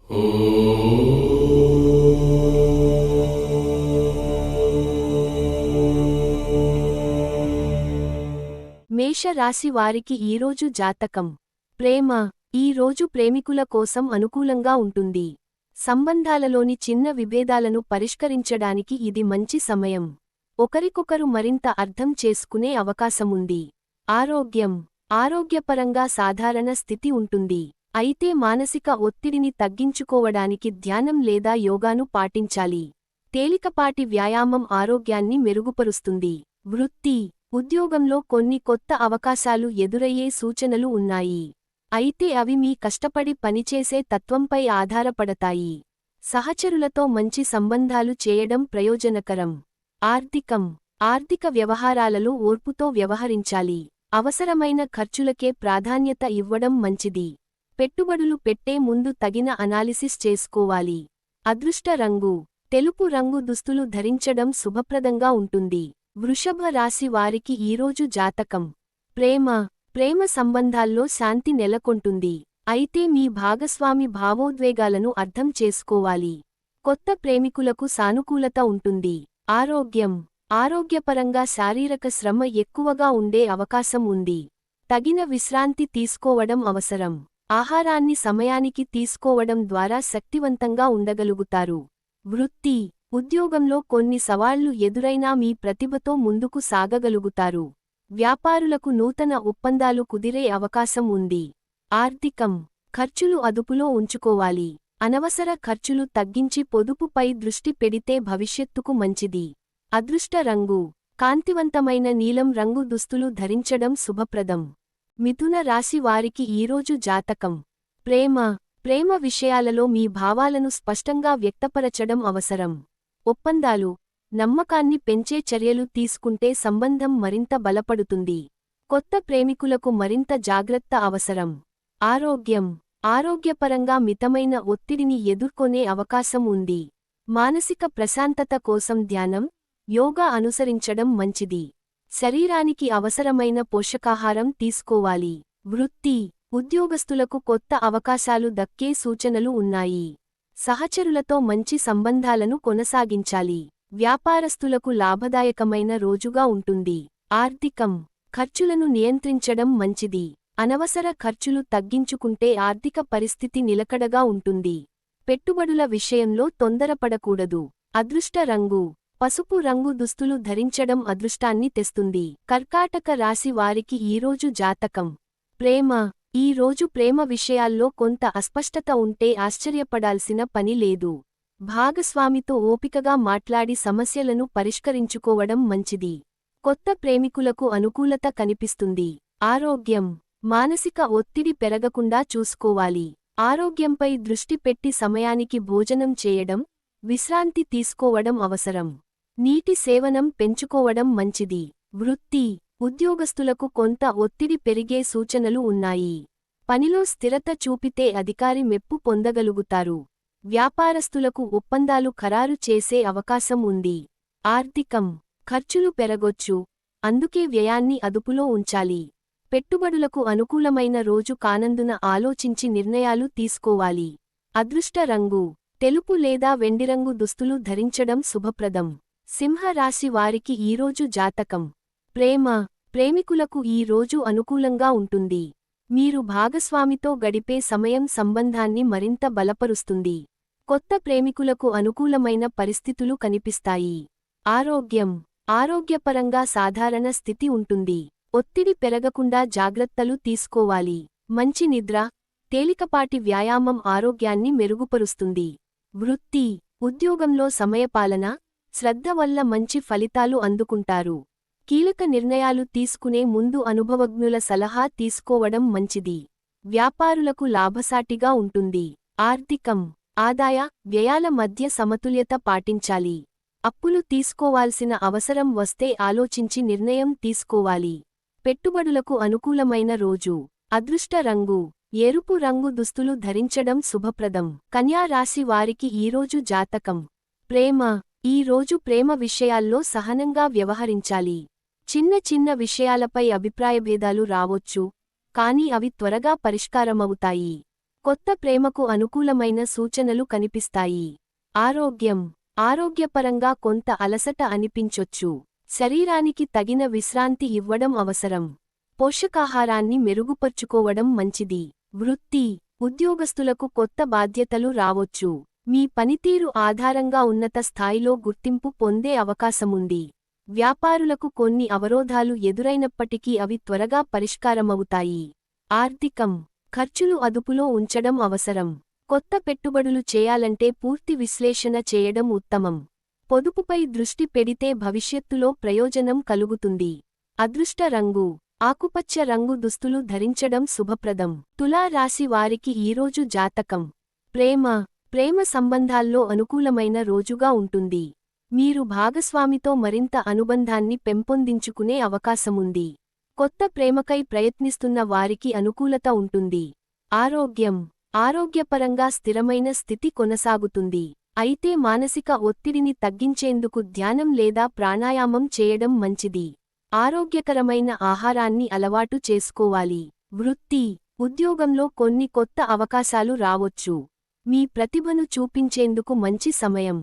మేష రాశి వారికి ఈరోజు జాతకం. ప్రేమ. ఈ రోజు ప్రేమికుల కోసం అనుకూలంగా ఉంటుంది. సంబంధాలలోని చిన్న విభేదాలను పరిష్కరించడానికి ఇది మంచి సమయం. ఒకరికొకరు మరింత అర్థం చేసుకునే అవకాశముంది. ఆరోగ్యం. ఆరోగ్యపరంగా సాధారణ స్థితి ఉంటుంది. అయితే మానసిక ఒత్తిడిని తగ్గించుకోవడానికి ధ్యానం లేదా యోగాను పాటించాలి. తేలికపాటి వ్యాయామం ఆరోగ్యాన్ని మెరుగుపరుస్తుంది. వృత్తి. ఉద్యోగంలో కొన్ని కొత్త అవకాశాలు ఎదురయ్యే సూచనలు ఉన్నాయి. అయితే అవి మీ కష్టపడి పనిచేసే తత్వంపై ఆధారపడతాయి. సహచరులతో మంచి సంబంధాలు చేయడం ప్రయోజనకరం. ఆర్థికం. ఆర్థిక వ్యవహారాలలో ఓర్పుతో వ్యవహరించాలి. అవసరమైన ఖర్చులకే ప్రాధాన్యత ఇవ్వడం మంచిది. పెట్టుబడులు పెట్టే ముందు తగిన అనాలిసిస్ చేసుకోవాలి. అదృష్ట రంగు. తెలుపు రంగు దుస్తులు ధరించడం శుభప్రదంగా ఉంటుంది. వృషభ రాశి వారికి ఈరోజు జాతకం. ప్రేమ. ప్రేమ సంబంధాల్లో శాంతి నెలకొంటుంది. అయితే మీ భాగస్వామి భావోద్వేగాలను అర్థం చేసుకోవాలి. కొత్త ప్రేమికులకు సానుకూలత ఉంటుంది. ఆరోగ్యం. ఆరోగ్యపరంగా శారీరక శ్రమ ఎక్కువగా ఉండే అవకాశం ఉంది. తగిన విశ్రాంతి తీసుకోవడం అవసరం. ఆహారాన్ని సమయానికి తీసుకోవడం ద్వారా శక్తివంతంగా ఉండగలుగుతారు. వృత్తి. ఉద్యోగంలో కొన్ని సవాళ్లు ఎదురైనా మీ ప్రతిభతో ముందుకు సాగగలుగుతారు. వ్యాపారులకు నూతన ఒప్పందాలు కుదిరే అవకాశం ఉంది. ఆర్థికం. ఖర్చులు అదుపులో ఉంచుకోవాలి. అనవసర ఖర్చులు తగ్గించి పొదుపుపై దృష్టి పెడితే భవిష్యత్తుకు మంచిది. అదృష్ట రంగు. కాంతివంతమైన నీలం రంగు దుస్తులు ధరించడం శుభప్రదం. మిథున రాశి వారికి ఈరోజు జాతకం. ప్రేమ. ప్రేమ విషయాలలో మీ భావాలను స్పష్టంగా వ్యక్తపరచడం అవసరం. ఒప్పందాలు. నమ్మకాన్ని పెంచే చర్యలు తీసుకుంటే సంబంధం మరింత బలపడుతుంది. కొత్త ప్రేమికులకు మరింత జాగ్రత్త అవసరం. ఆరోగ్యం. ఆరోగ్యపరంగా మితమైన ఒత్తిడిని ఎదుర్కొనే అవకాశం ఉంది. మానసిక ప్రశాంతత కోసం ధ్యానం, యోగా అనుసరించడం మంచిది. శరీరానికి అవసరమైన పోషకాహారం తీసుకోవాలి. వృత్తి. ఉద్యోగస్తులకు కొత్త అవకాశాలు దక్కే సూచనలు ఉన్నాయి. సహచరులతో మంచి సంబంధాలను కొనసాగించాలి. వ్యాపారస్తులకు లాభదాయకమైన రోజుగా ఉంటుంది. ఆర్థికం. ఖర్చులను నియంత్రించడం మంచిది. అనవసర ఖర్చులు తగ్గించుకుంటే ఆర్థిక పరిస్థితి నిలకడగా ఉంటుంది. పెట్టుబడుల విషయంలో తొందరపడకూడదు. అదృష్ట రంగు. పసుపు రంగు దుస్తులు ధరించడం అదృష్టాన్ని తెస్తుంది. కర్కాటక రాశి వారికి ఈరోజు జాతకం. ప్రేమ. ఈ రోజు ప్రేమ విషయాల్లో కొంత అస్పష్టత ఉంటే ఆశ్చర్యపడాల్సిన పని లేదు. భాగస్వామితో ఓపికగా మాట్లాడి సమస్యలను పరిష్కరించుకోవడం మంచిది. కొత్త ప్రేమికులకు అనుకూలత కనిపిస్తుంది. ఆరోగ్యం. మానసిక ఒత్తిడి పెరగకుండా చూసుకోవాలి. ఆరోగ్యంపై దృష్టి పెట్టి సమయానికి భోజనం చేయడం, విశ్రాంతి తీసుకోవడం అవసరం. నీటి సేవనం పెంచుకోవడం మంచిది. వృత్తి. ఉద్యోగస్తులకు కొంత ఒత్తిడి పెరిగే సూచనలు ఉన్నాయి. పనిలో స్థిరత చూపితే అధికారి మెప్పు పొందగలుగుతారు. వ్యాపారస్తులకు ఒప్పందాలు ఖరారు చేసే అవకాశం ఉంది. ఆర్థికం. ఖర్చులు పెరగొచ్చు. అందుకే వ్యయాన్ని అదుపులో ఉంచాలి. పెట్టుబడులకు అనుకూలమైన రోజు కానందున ఆలోచించి నిర్ణయాలు తీసుకోవాలి. అదృష్ట రంగు. తెలుపు లేదా వెండిరంగు దుస్తులు ధరించడం శుభప్రదం. సింహ రాశి వారికి ఈరోజు జాతకం. ప్రేమ. ప్రేమికులకు ఈ రోజు అనుకూలంగా ఉంటుంది. మీరు భాగస్వామితో గడిపే సమయం సంబంధాన్ని మరింత బలపరుస్తుంది. కొత్త ప్రేమికులకు అనుకూలమైన పరిస్థితులు కనిపిస్తాయి. ఆరోగ్యం. ఆరోగ్యపరంగా సాధారణ స్థితి ఉంటుంది. ఒత్తిడి పెరగకుండా జాగ్రత్తలు తీసుకోవాలి. మంచి నిద్ర, తేలికపాటి వ్యాయామం ఆరోగ్యాన్ని మెరుగుపరుస్తుంది. వృత్తి. ఉద్యోగంలో సమయపాలన, శ్రద్ధ వల్ల మంచి ఫలితాలు అందుకుంటారు. కీలక నిర్ణయాలు తీసుకునే ముందు అనుభవజ్ఞుల సలహా తీసుకోవడం మంచిది. వ్యాపారులకు లాభసాటిగా ఉంటుంది. ఆర్థికం. ఆదాయ, వ్యయాల మధ్య సమతుల్యత పాటించాలి. అప్పులు తీసుకోవాల్సిన అవసరం వస్తే ఆలోచించి నిర్ణయం తీసుకోవాలి. పెట్టుబడులకు అనుకూలమైన రోజు. అదృష్ట రంగు. ఎరుపు రంగు దుస్తులు ధరించడం శుభప్రదం. కన్యా రాశి వారికి ఈరోజు జాతకం. ప్రేమ. ఈ రోజు ప్రేమ విషయాల్లో సహనంగా వ్యవహరించాలి. చిన్న చిన్న విషయాలపై అభిప్రాయభేదాలు రావొచ్చు, కానీ అవి త్వరగా పరిష్కారమవుతాయి. కొత్త ప్రేమకు అనుకూలమైన సూచనలు కనిపిస్తాయి. ఆరోగ్యం. ఆరోగ్యపరంగా కొంత అలసట అనిపించొచ్చు. శరీరానికి తగిన విశ్రాంతి ఇవ్వడం అవసరం. పోషకాహారాన్ని మెరుగుపర్చుకోవడం మంచిది. వృత్తి. ఉద్యోగస్తులకు కొత్త బాధ్యతలు రావొచ్చు. మీ పనితీరు ఆధారంగా ఉన్నత స్థాయిలో గుర్తింపు పొందే అవకాశముంది. వ్యాపారులకు కొన్ని అవరోధాలు ఎదురైనప్పటికీ అవి త్వరగా పరిష్కారమవుతాయి. ఆర్థికం. ఖర్చులు అదుపులో ఉంచడం అవసరం. కొత్త పెట్టుబడులు చేయాలంటే పూర్తి విశ్లేషణ చేయడం ఉత్తమం. పొదుపుపై దృష్టి పెడితే భవిష్యత్తులో ప్రయోజనం కలుగుతుంది. అదృష్ట రంగు. ఆకుపచ్చ రంగు దుస్తులు ధరించడం శుభప్రదం. తులా రాశి వారికి ఈరోజు జాతకం. ప్రేమ సంబంధాల్లో అనుకూలమైన రోజుగా ఉంటుంది. మీరు భాగస్వామితో మరింత అనుబంధాన్ని పెంపొందించుకునే అవకాశముంది. కొత్త ప్రేమకై ప్రయత్నిస్తున్న వారికి అనుకూలత ఉంటుంది. ఆరోగ్యం. ఆరోగ్యపరంగా స్థిరమైన స్థితి కొనసాగుతుంది. అయితే మానసిక ఒత్తిడిని తగ్గించేందుకు ధ్యానం లేదా ప్రాణాయామం చేయడం మంచిది. ఆరోగ్యకరమైన ఆహారాన్ని అలవాటు చేసుకోవాలి. వృత్తి. ఉద్యోగంలో కొన్ని కొత్త అవకాశాలు రావొచ్చు. మీ ప్రతిభను చూపించేందుకు మంచి సమయం.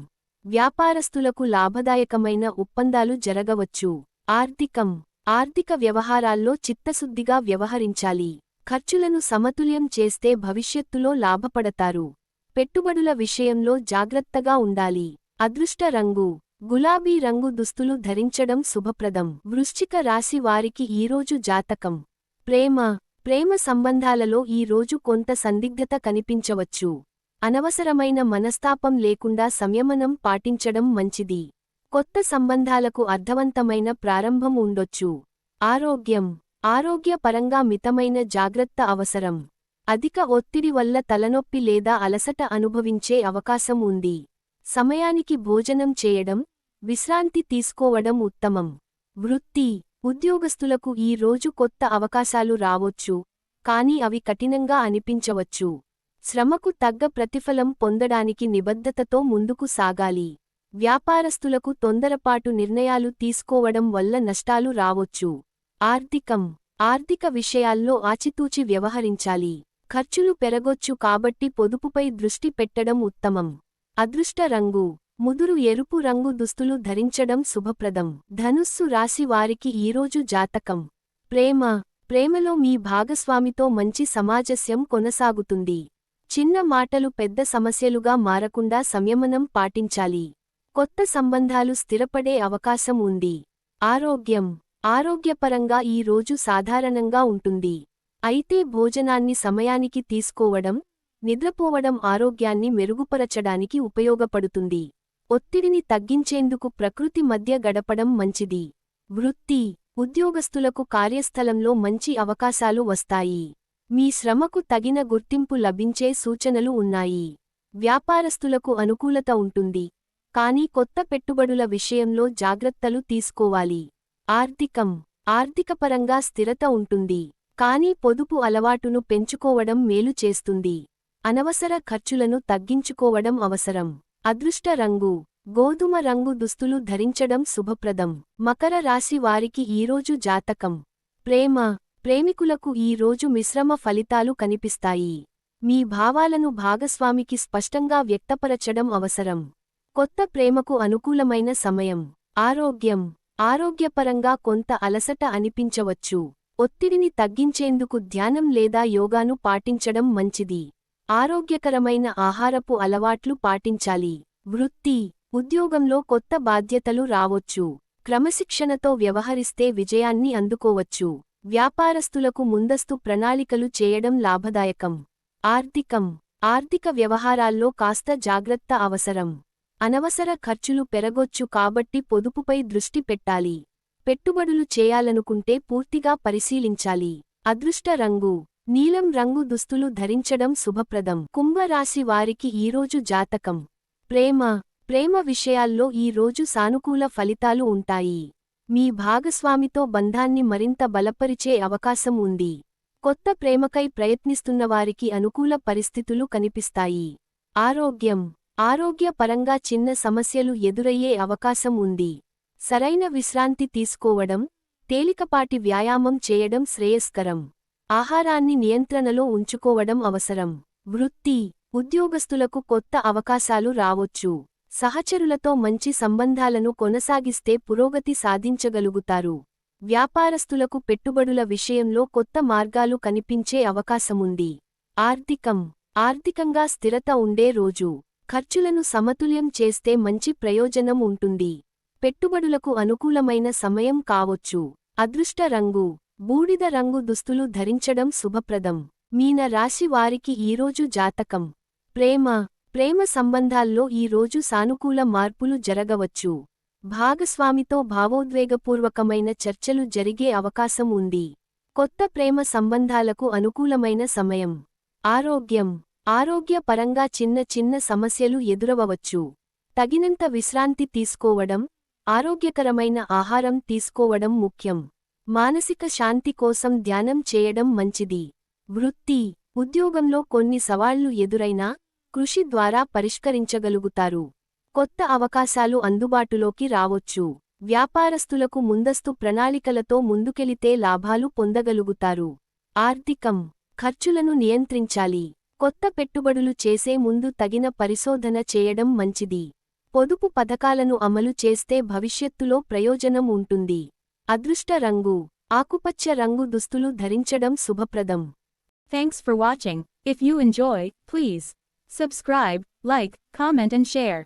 వ్యాపారస్తులకు లాభదాయకమైన ఒప్పందాలు జరగవచ్చు. ఆర్థికం. ఆర్థిక వ్యవహారాల్లో చిత్తశుద్ధిగా వ్యవహరించాలి. ఖర్చులను సమతుల్యం చేస్తే భవిష్యత్తులో లాభపడతారు. పెట్టుబడుల విషయంలో జాగ్రత్తగా ఉండాలి. అదృష్ట రంగు. గులాబీ రంగు దుస్తులు ధరించడం శుభప్రదం. వృశ్చిక రాశి వారికి ఈరోజు జాతకం. ప్రేమ సంబంధాలలో ఈ రోజు కొంత సందిగ్ధత కనిపించవచ్చు. అనవసరమైన మనస్తాపం లేకుండా సంయమనం పాటించడం మంచిది. కొత్త సంబంధాలకు అర్థవంతమైన ప్రారంభం ఉండొచ్చు. ఆరోగ్యం. ఆరోగ్యపరంగా మితమైన జాగ్రత్త అవసరం. అధిక ఒత్తిడి వల్ల తలనొప్పి లేదా అలసట అనుభవించే అవకాశం ఉంది. సమయానికి భోజనం చేయడం, విశ్రాంతి తీసుకోవడం ఉత్తమం. వృత్తి. ఉద్యోగస్తులకు ఈ రోజు కొత్త అవకాశాలు రావొచ్చు, కానీ అవి కఠినంగా అనిపించవచ్చు. శ్రమకు తగ్గ ప్రతిఫలం పొందడానికి నిబద్ధతతో ముందుకు సాగాలి. వ్యాపారస్తులకు తొందరపాటు నిర్ణయాలు తీసుకోవడం వల్ల నష్టాలు రావొచ్చు. ఆర్థికం. ఆర్థిక విషయాల్లో ఆచితూచి వ్యవహరించాలి. ఖర్చులు పెరగొచ్చు కాబట్టి పొదుపుపై దృష్టి పెట్టడం ఉత్తమం. అదృష్ట రంగు. ముదురు ఎరుపు రంగు దుస్తులు ధరించడం శుభప్రదం. ధనుస్సు రాశి వారికి ఈరోజు జాతకం. ప్రేమలో మీ భాగస్వామితో మంచి సామరస్యం కొనసాగుతుంది. చిన్న మాటలు పెద్ద సమస్యలుగా మారకుండా సంయమనం పాటించాలి. కొత్త సంబంధాలు స్థిరపడే అవకాశం ఉంది. ఆరోగ్యం. ఆరోగ్యపరంగా ఈ రోజు సాధారణంగా ఉంటుంది. అయితే భోజనాన్ని సమయానికి తీసుకోవడం, నిద్రపోవడం ఆరోగ్యాన్ని మెరుగుపరచడానికి ఉపయోగపడుతుంది. ఒత్తిడిని తగ్గించేందుకు ప్రకృతి మధ్య గడపడం మంచిది. వృత్తి. ఉద్యోగస్తులకు కార్యస్థలంలో మంచి అవకాశాలు వస్తాయి. మీ శ్రమకు తగిన గుర్తింపు లభించే సూచనలు ఉన్నాయి. వ్యాపారస్తులకు అనుకూలత ఉంటుంది, కానీ కొత్త పెట్టుబడుల విషయంలో జాగ్రత్తలు తీసుకోవాలి. ఆర్థికం. ఆర్థికపరంగా స్థిరత ఉంటుంది, కానీ పొదుపు అలవాటును పెంచుకోవడం మేలు చేస్తుంది. అనవసర ఖర్చులను తగ్గించుకోవడం అవసరం. అదృష్ట రంగు. గోధుమ రంగు దుస్తులు ధరించడం శుభప్రదం. మకర రాశి వారికి ఈరోజు జాతకం. ప్రేమికులకు ఈ రోజు మిశ్రమ ఫలితాలు కనిపిస్తాయి. మీ భావాలను భాగస్వామికి స్పష్టంగా వ్యక్తపరచడం అవసరం. కొత్త ప్రేమకు అనుకూలమైన సమయం. ఆరోగ్యం. ఆరోగ్యపరంగా కొంత అలసట అనిపించవచ్చు. ఒత్తిడిని తగ్గించేందుకు ధ్యానం లేదా యోగాను పాటించడం మంచిది. ఆరోగ్యకరమైన ఆహారపు అలవాట్లు పాటించాలి. వృత్తి. ఉద్యోగంలో కొత్త బాధ్యతలు రావొచ్చు. క్రమశిక్షణతో వ్యవహరిస్తే విజయాన్ని అందుకోవచ్చు. వ్యాపారస్తులకు ముందస్తు ప్రణాళికలు చేయడం లాభదాయకం. ఆర్థికం. ఆర్థిక వ్యవహారాల్లో కాస్త జాగ్రత్త అవసరం. అనవసర ఖర్చులు పెరగొచ్చు కాబట్టి పొదుపుపై దృష్టి పెట్టాలి. పెట్టుబడులు చేయాలనుకుంటే పూర్తిగా పరిశీలించాలి. అదృష్ట రంగు. నీలం రంగు దుస్తులు ధరించడం శుభప్రదం. కుంభరాశి వారికి ఈరోజు జాతకం. ప్రేమ విషయాల్లో ఈ రోజు సానుకూల ఫలితాలు ఉంటాయి. మీ భాగస్వామితో బంధాన్ని మరింత బలపరిచే అవకాశం ఉంది. కొత్త ప్రేమకై ప్రయత్నిస్తున్నవారికి అనుకూల పరిస్థితులు కనిపిస్తాయి. ఆరోగ్యం. ఆరోగ్యపరంగా చిన్న సమస్యలు ఎదురయ్యే అవకాశం ఉంది. సరైన విశ్రాంతి తీసుకోవడం, తేలికపాటి వ్యాయామం చేయడం శ్రేయస్కరం. ఆహారాన్ని నియంత్రణలో ఉంచుకోవడం అవసరం. వృత్తి, ఉద్యోగస్తులకు కొత్త అవకాశాలు రావొచ్చు. సహచరులతో మంచి సంబంధాలను కొనసాగిస్తే పురోగతి సాధించగలుగుతారు. వ్యాపారస్తులకు పెట్టుబడుల విషయంలో కొత్త మార్గాలు కనిపించే అవకాశముంది. ఆర్థికంగా స్థిరత ఉండే రోజు. ఖర్చులను సమతుల్యం చేస్తే మంచి ప్రయోజనం ఉంటుంది. పెట్టుబడులకు అనుకూలమైన సమయం కావొచ్చు. అదృష్ట రంగు, బూడిద రంగు దుస్తులు ధరించడం శుభప్రదం. మీన రాశి వారికి ఈరోజు జాతకం. ప్రేమ సంబంధాల్లో ఈరోజు సానుకూల మార్పులు జరగవచ్చు. భాగస్వామితో భావోద్వేగపూర్వకమైన చర్చలు జరిగే అవకాశం ఉంది. కొత్త ప్రేమ సంబంధాలకు అనుకూలమైన సమయం. ఆరోగ్యపరంగా చిన్న సమస్యలు ఎదురవవచ్చు. తగినంత విశ్రాంతి తీసుకోవడం, ఆరోగ్యకరమైన ఆహారం తీసుకోవడం ముఖ్యం. మానసిక శాంతి కోసం ధ్యానం చేయడం మంచిది. వృత్తి, ఉద్యోగంలో కొన్ని సవాళ్లు ఎదురైనా కృషి ద్వారా పరిష్కరించగలుగుతారు. కొత్త అవకాశాలు అందుబాటులోకి రావొచ్చు. వ్యాపారస్తులకు ముందస్తు ప్రణాళికలతో ముందుకెళితే లాభాలు పొందగలుగుతారు. ఖర్చులను నియంత్రించాలి. కొత్త పెట్టుబడులు చేసే ముందు తగిన పరిశోధన చేయడం మంచిది. పొదుపు పథకాలను అమలు చేస్తే భవిష్యత్తులో ప్రయోజనం ఉంటుంది. అదృష్ట రంగు, ఆకుపచ్చ రంగు దుస్తులు ధరించడం శుభప్రదం. Thanks for watching. If you enjoy, please subscribe, like, comment and share.